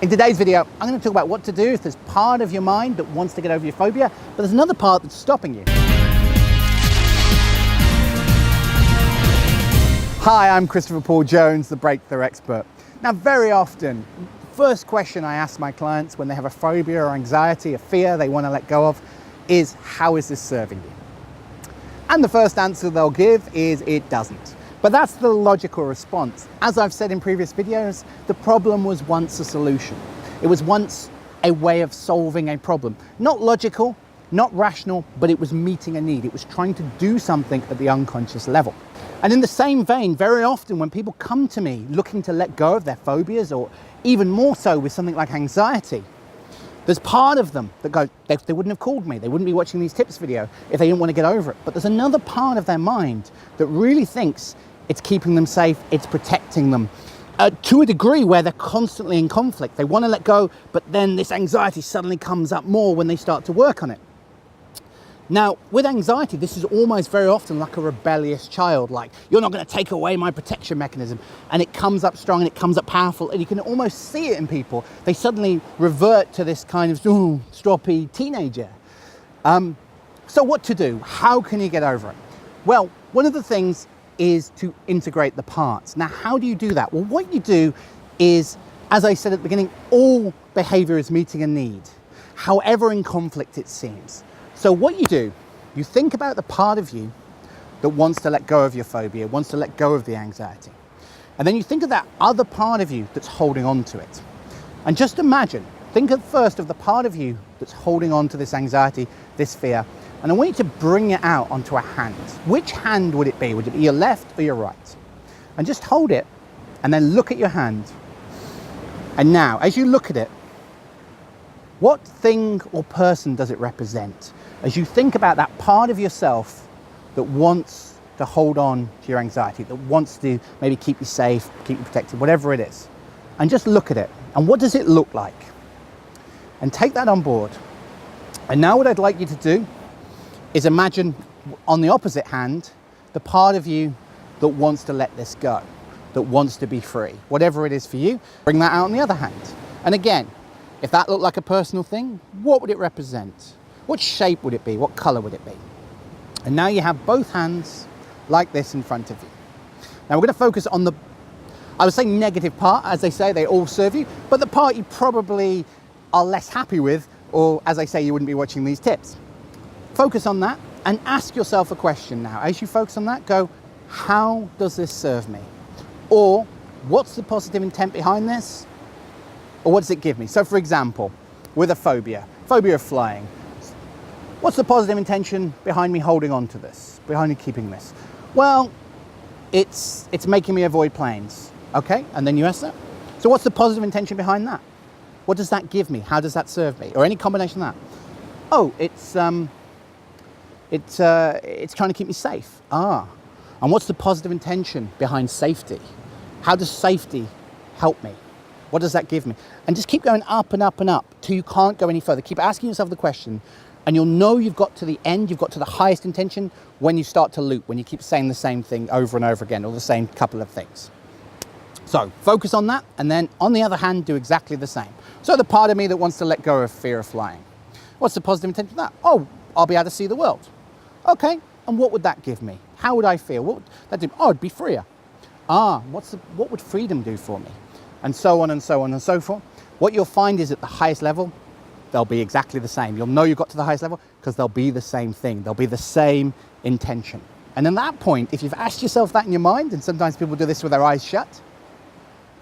In today's video, I'm going to talk about what to do if there's part of your mind that wants to get over your phobia, but there's another part that's stopping you. Hi, I'm Christopher Paul Jones, the breakthrough expert. Now, very often, the first question I ask my clients when they have a phobia or anxiety, a fear they want to let go of, is how is this serving you? And the first answer they'll give is it doesn't. But that's the logical response. As I've said in previous videos, the problem was once a solution. It was once a way of solving a problem. Not logical, not rational, but it was meeting a need. It was trying to do something at the unconscious level. And in the same vein, very often when people come to me looking to let go of their phobias, or even more so with something like anxiety, there's part of them that goes, they wouldn't have called me, they wouldn't be watching these tips video if they didn't want to get over it. But there's another part of their mind that really thinks it's keeping them safe, it's protecting them. To a degree where they're constantly in conflict. They want to let go, but then this anxiety suddenly comes up more when they start to work on it. Now, with anxiety, this is almost very often like a rebellious child, like, you're not going to take away my protection mechanism. And it comes up strong and it comes up powerful, and you can almost see it in people. They suddenly revert to this kind of stroppy teenager. So what to do? How can you get over it? Well, one of the things is to integrate the parts. Now, how do you do that? Well, what you do is, as I said at the beginning, all behavior is meeting a need, however in conflict it seems. So what you do, you think about the part of you that wants to let go of your phobia, wants to let go of the anxiety. And then you think of that other part of you that's holding on to it. And just imagine, think at first of the part of you that's holding on to this anxiety, this fear, and I want you to bring it out onto a hand. Which hand would it be? Would it be your left or your right? And just hold it and then look at your hand. And now, as you look at it, what thing or person does it represent? As you think about that part of yourself that wants to hold on to your anxiety, that wants to maybe keep you safe, keep you protected, whatever it is, and just look at it. And what does it look like? And take that on board. And now what I'd like you to do is imagine on the opposite hand, the part of you that wants to let this go, that wants to be free. Whatever it is for you, bring that out on the other hand. And again, if that looked like a personal thing, what would it represent? What shape would it be? What color would it be? And now you have both hands like this in front of you. Now we're going to focus on the, I would say, negative part. As they say, they all serve you, but the part you probably are less happy with, or as I say, you wouldn't be watching these tips. Focus on that and ask yourself a question now. As you focus on that, go, how does this serve me? Or what's the positive intent behind this? Or what does it give me? So for example, with a phobia of flying, what's the positive intention behind me holding on to this, behind me keeping this? Well, it's making me avoid planes, okay? And then you ask that. So what's the positive intention behind that? What does that give me? How does that serve me? Or any combination of that. Oh, it's trying to keep me safe. And what's the positive intention behind safety? How does safety help me? What does that give me? And just keep going up and up and up till you can't go any further. Keep asking yourself the question, and you'll know you've got to the end, you've got to the highest intention when you start to loop, when you keep saying the same thing over and over again, or the same couple of things. So focus on that, and then on the other hand, do exactly the same. So the part of me that wants to let go of fear of flying. What's the positive intention of that? Oh, I'll be able to see the world. Okay, and what would that give me? How would I feel? What would that do? Oh, I'd be freer. What would freedom do for me? And so on and so on and so forth. What you'll find is at the highest level, they'll be exactly the same. You'll know you got to the highest level because they'll be the same thing. They'll be the same intention. And at that point, if you've asked yourself that in your mind, and sometimes people do this with their eyes shut,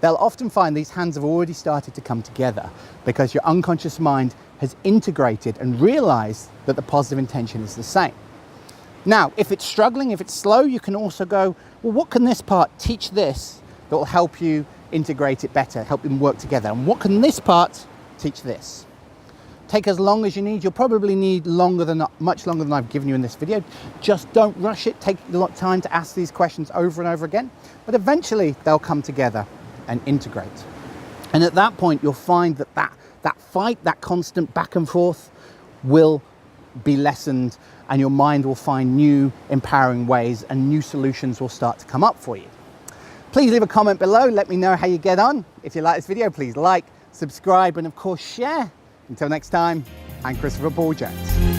they'll often find these hands have already started to come together because your unconscious mind has integrated and realized that the positive intention is the same. Now, if it's struggling, if it's slow, you can also go, well, what can this part teach this that will help you integrate it better, help them work together? And what can this part teach this? Take as long as you need. You'll probably need much longer than I've given you in this video. Just don't rush it. Take a lot of time to ask these questions over and over again. But eventually they'll come together and integrate. And at that point, you'll find that fight, that constant back and forth will be lessened, and your mind will find new empowering ways, and new solutions will start to come up for you. Please leave a comment below. Let me know how you get on. If you like this video, please like, subscribe, and of course share. Until next time, I'm Christopher Paul Jones.